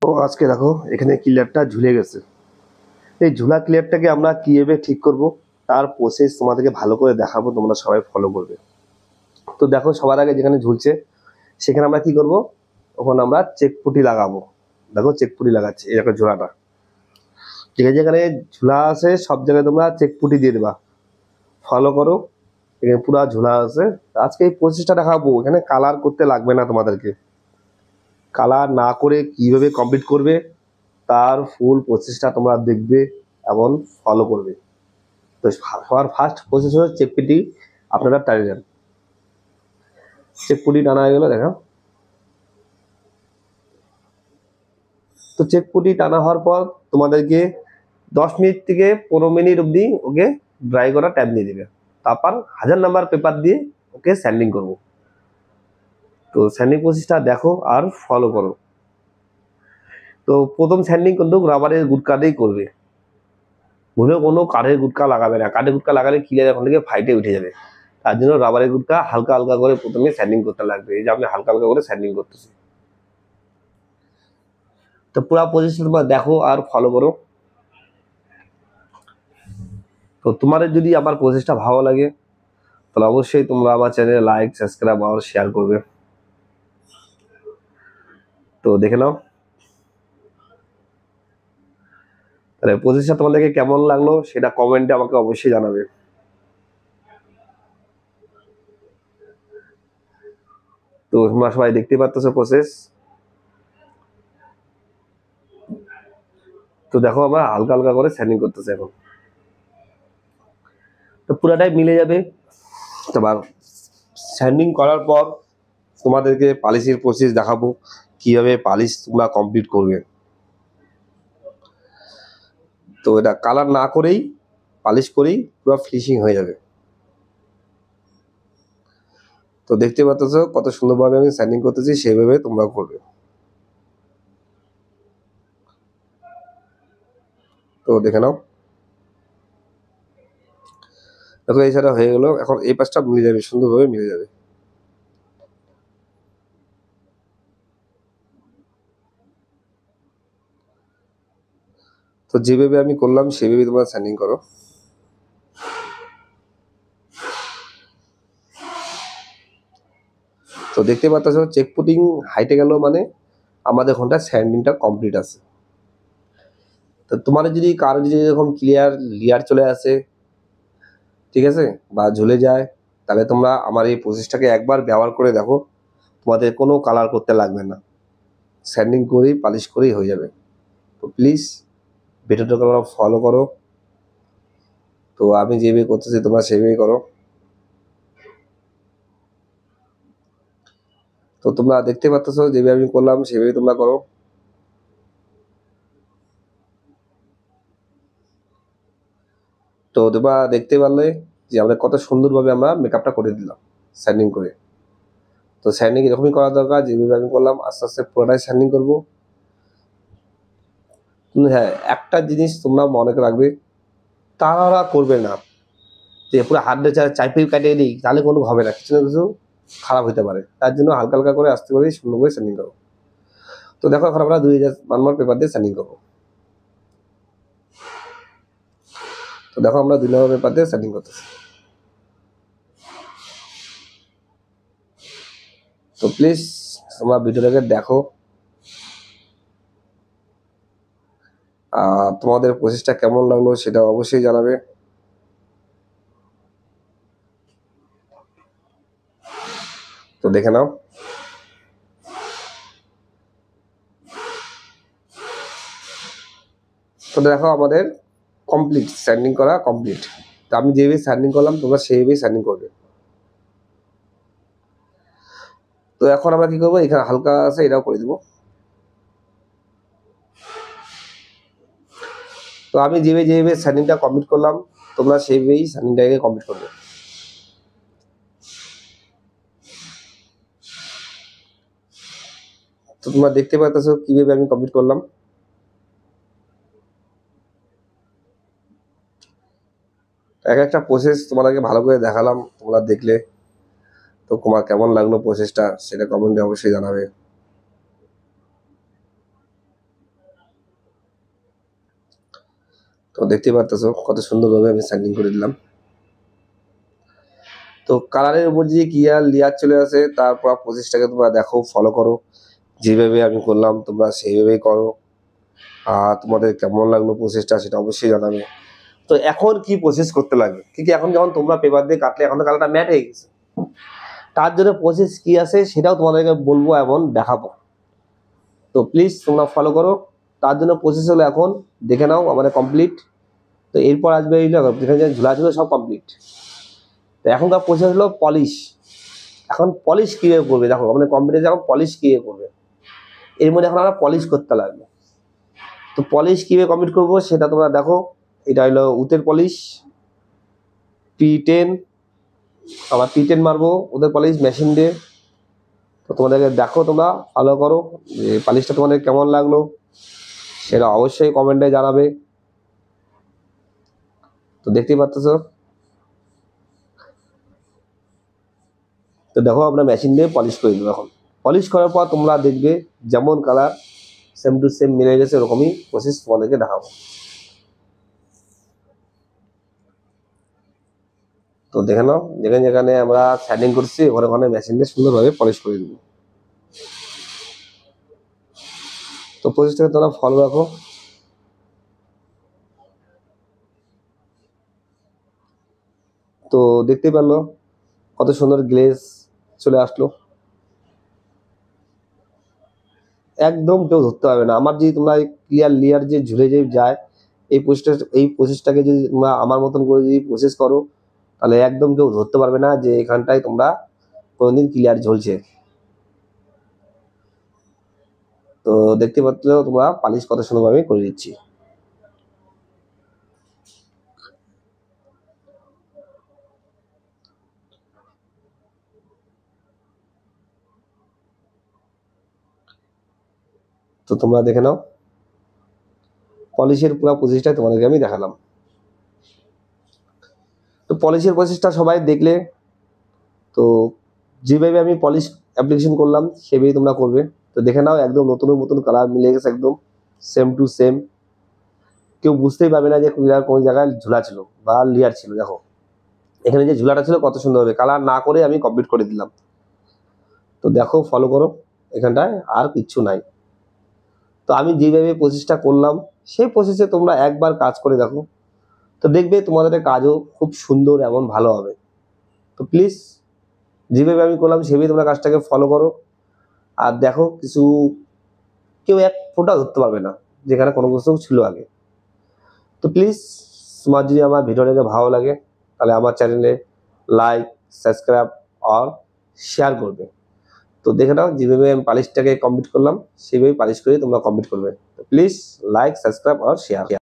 ও আজকে দেখো এখানে ক্লিয়ারটা ঝুলে গেছে। এই ঝুলা ক্লিয়ারটাকে আমরা কিভাবে ঠিক করব তার প্রসেস তোমাদেরকে ভালো করে দেখাবো, তোমরা সবাই ফলো করবে। তো দেখো সবার আগে যেখানে ঝুলছে সেখানে আমরা কি করব, ওখানে আমরা চেক পুটি লাগাবো। দেখো চেক পুটি লাগাচ্ছে এই দেখো ঝোলাটা, যেখানে যেখানে ঝুলা আছে সব জায়গায় তোমরা চেক পুটি দিয়ে দেবা। ফলো করো, এখানে পুরো ঝুলা আছে। আজকে এই প্রসেসটা দেখাবো, এখানে কালার করতে লাগবে না তোমাদেরকে। কালার না করে কিভাবে কমপ্লিট করবে তার ফুল প্রসেসটা তোমরা দেখবে এবং ফলো করবে। তো সবার ফার্স্ট প্রসেস হলো চেক পুটি আপনারা টানে নেন। চেক পুটি টানা হয়ে গেল দেখো। তো চেক পুটি টানা হওয়ার পর তোমাদেরকে 10 মিনিট থেকে 15 মিনিট অবধি ওকে ড্রাই করা টাইম দিয়ে দিবে। তারপর 1000 নাম্বার পেপার দিয়ে ওকে স্যান্ডিং করব। তো স্যান্ডিং প্রসেসটা দেখো আর ফলো করো। তো প্রথম স্যান্ডিং কিন্তু রাবারের গুটকা দিয়েই করবে, ভুলে কোনো কাঠের গুটকা লাগাবে না। কাঠের গুটকা লাগালে ক্লিয়ার এখন থেকে ফাইটে উঠে যাবে। তার জন্য রাবারের গুটকা হালকা হালকা করে প্রথমে স্যান্ডিং করতে লাগবে। এই যে আমি হালকা হালকা করে স্যান্ডিং করতেছি। তো পুরো প্রসেসটা তোমরা দেখো আর ফলো করো। তো তোমাদের যদি আমার প্রসেসটা ভালো লাগে তাহলে অবশ্যই তোমরা আমার চ্যানেলে লাইক সাবস্ক্রাইব আর শেয়ার করবে। তো দেখে নাও তাহলে প্রসেসটা তোমাদেরকে কেমন লাগলো সেটা কমেন্টে আমাকে অবশ্যই জানাবে। তো তোমরা সবাই দেখতে পাচ্ছ প্রসেস। তো দেখো আমরা হালকা হালকা করে স্যান্ডিং করতেছি এখন। তো পুরাটাই মিলে যাবে। তোমার স্যান্ডিং করার পর তোমাদেরকে পালিশের প্রসেস দেখাবো, কিভাবে পালিশ তোমরা কমপ্লিট করবে। তো এটা কালার না করেই পালিশ করেই পুরো ফিনিশিং হয়ে যাবে। তো দেখতে পাচ্ছ কত সুন্দরভাবে আমি স্যান্ডিং করতেছি, সেইভাবে তোমরা করবে। তো দেখে নাও দেখো এই সাইডটা হয়ে গেল। এখন এই পাশটা মিলে যাবে, সুন্দরভাবে মিলে যাবে। তো যেভাবে আমি করলাম সেভাবে তোমরা স্যান্ডিং করো। তো দেখতে পাচ্ছ চেক পুটিং হাইটে গেল মানে আমাদের ঘন্টা স্যান্ডিংটা কমপ্লিট আছে। তো তোমার যদি কারো যদি এরকম ক্লিয়ার লেয়ার চলে আসে, ঠিক আছে, বা ঝুলে যায়, তাহলে তোমরা আমার এই প্রসেসটাকে একবার ব্যবহার করে দেখো, তোমাদের কোনো কালার করতে লাগবে না, স্যান্ডিং করেই পালিশ করেই হয়ে যাবে। তো প্লিজ ভিডিওটাকে তোমরা ফলো করো। তো আমি যেভাবে করতেছি তোমরা সেভাবেই করো। তো তোমরা দেখতে পাচ্ছ যেভাবে আমি করলাম সেভাবেই তোমরা করো। তো তোমরা দেখতে পারলে যে আমরা কত সুন্দরভাবে আমরা মেকআপটা করে দিলাম স্যান্ডিং করে। তো স্যান্ডিং এরকমই করা দরকার, যেভাবে আমি করলাম আস্তে আস্তে পুরোটাই স্যান্ডিং করবো। হ্যাঁ, একটা জিনিস তোমরা মনে রাখবে, তাড়াহুড়া করবে না যে পুরো হাত দিয়ে চাইপে কাটিয়ে দিই, তাহলে কোনো হবে না, কিছু না কিছু খারাপ হতে পারে। তার জন্য হালকা হালকা করে আস্তে করে সুন্দর করে স্যান্ডিং করো। তো দেখো এখন আমরা 2000 নম্বর পেপার দিয়ে স্যান্ডিং করবো। তো দেখো আমরা 2 নম্বর পেপার দিয়ে স্যান্ডিং করতেছি। তো প্লিজ তোমরা ভিডিওটাকে দেখো, তোমাদের প্রসেসটা কেমন লাগলো সেটা অবশ্যই জানাবে। তো দেখে নাও। তো দেখো আমাদের কমপ্লিট স্যান্ডিং করা কমপ্লিট। তো আমি যেভাবে স্যান্ডিং করলাম তোমরা সেইভাবেই স্যান্ডিং করবে। তো এখন আমরা কি করবো, এখানে হালকা আছে এটাও করে দেবো। তো আমি যেভাবে স্যান্ডিংটা কমপ্লিট করলাম তোমরা সেইভাবেই স্যান্ডিংটাকে কমপ্লিট করবে। তো তোমরা দেখতে পাচ্ছ কিভাবে আমি কমপ্লিট করলাম। এক একটা প্রসেস তোমাদেরকে ভালো করে দেখালাম, তোমরা দেখলে। তো তোমার কেমন লাগলো প্রসেসটা সেটা কমেন্টে অবশ্যই জানাবে। তো দেখতে পারতেছো কত সুন্দরভাবে আমি সাইনিং করে দিলাম। তো কালারের উপর যে ক্লিয়ার লেয়ার চলে আসে, তারপর প্রসেসটাকে তোমরা দেখো, ফলো করো। যেভাবে আমি করলাম তোমরা সেইভাবেই করো। আর তোমাদের কেমন লাগলো প্রসেসটা সেটা অবশ্যই জানাবে। তো এখন কি প্রসেস করতে লাগবে, কিন্তু এখন যখন তোমরা পেপার দিয়ে কাটলে এখন তো কালারটা ম্যাট হয়ে গেছে, তার জন্য প্রসেস কি আছে সেটাও তোমাদেরকে বলবো এবং দেখাবো। তো প্লিজ তোমরা ফলো করো। তার জন্য প্রসেস হলো, এখন দেখে নাও আমাদের কমপ্লিট। তো এরপর আসবে এইগুলো, যেখানে যে ঝুলা ছিল সব কমপ্লিট। তো এখনকার প্রসেস হলো পলিশ। এখন পলিশ কীভাবে করবে দেখো, আমাদের কম্পিউটার এখন পলিশ কীভাবে করবে, এর মধ্যে এখন আমরা পলিশ করতে লাগবে। তো পলিশ কীভাবে কমপ্লিট করবো সেটা তোমরা দেখো। এটা হলো উতের পলিশ P10, আবার P10 মারবো ওদের পলিশ মেশিন দিয়ে। তো তোমাদেরকে দেখো, তোমরা ফলো করো যে পলিশটা তোমাদের কেমন লাগলো সেটা অবশ্যই কমেন্টে জানাবে। তো দেখতেই পাচ্ছ, তো দেখো আমরা মেশিন দিয়ে পলিশ করে দেবো। এখন পলিশ করার পর তোমরা দেখবে যেমন কালার সেম টু সেম মিলে গেছে, এরকমই প্রসেস তোমাদেরকে দেখাবো। তো দেখে নাও, যেখানে যেখানে আমরা শাইনিং করছি ওখানে ওখানে মেশিন দিয়ে সুন্দরভাবে পলিশ করে দেবো। তো প্রসেসটাকে তোমরা ফলো রাখো। তো দেখতে পারলো কত সুন্দর গ্লেজ চলে আসলো, একদম কেউ ধরতে পারবে না। আমার যদি তোমরা ক্লিয়ার লেয়ার যে ঝুলে যে যায়, এই প্রসেসটাকে যদি তোমরা আমার মতন করে যদি প্রসেস করো, তাহলে একদম কেউ ধরতে পারবে না যে এখানটায় তোমরা কোনোদিন ক্লিয়ার ঝুলছে। তো দেখতে পাচ্ছ তোমরা পালিশ কত সুন্দরভাবে করে দিচ্ছি। তো তোমরা দেখে নাও, পলিশের পুরো প্রসেসটাই তোমাদেরকে আমি দেখালাম। তো পলিশের প্রসেসটা সবাই দেখলে, তো যেভাবে আমি পলিশ অ্যাপ্লিকেশন করলাম সেভাবেই তোমরা করবে। তো দেখে নাও একদম নতুন নতুন কালার মিলে গেছে, একদম সেম টু সেম। কেউ বুঝতেই পারবে না যে ক্লিয়ার কোন জায়গায় ঝুলা ছিল বা লেয়ার ছিল। দেখো এখানে যে ঝুলাটা ছিল কত সুন্দরভাবে কালার না করে আমি কমপ্লিট করে দিলাম। তো দেখো ফলো করো, এখানটায় আর কিচ্ছু নাই। তো আমি যেভাবে প্রসেসটা করলাম সেই প্রসেসে তোমরা একবার কাজ করে দেখো, তো দেখবে তোমাদের কাজও খুব সুন্দর এমন ভালো হবে। তো প্লিজ যেভাবে আমি করলাম সেভাবে তোমরা কাজটাকে ফলো করো। আর দেখো কিছু কেউ এক ফোঁটা ধরতে পারবে না যেখানে কোনো কিছু ছিল আগে। তো প্লিজ তোমার যদি আমার ভিডিওটাকে ভালো লাগে তাহলে আমার চ্যানেলে লাইক, সাবস্ক্রাইব আর শেয়ার করবে। তো দেখে নাও যেভাবে আমি পালিশটাকে কমপ্লিট করলাম সেভাবেই পালিশ করে তোমরা কমপ্লিট করবে। তো প্লিজ লাইক, সাবস্ক্রাইব আর শেয়ার।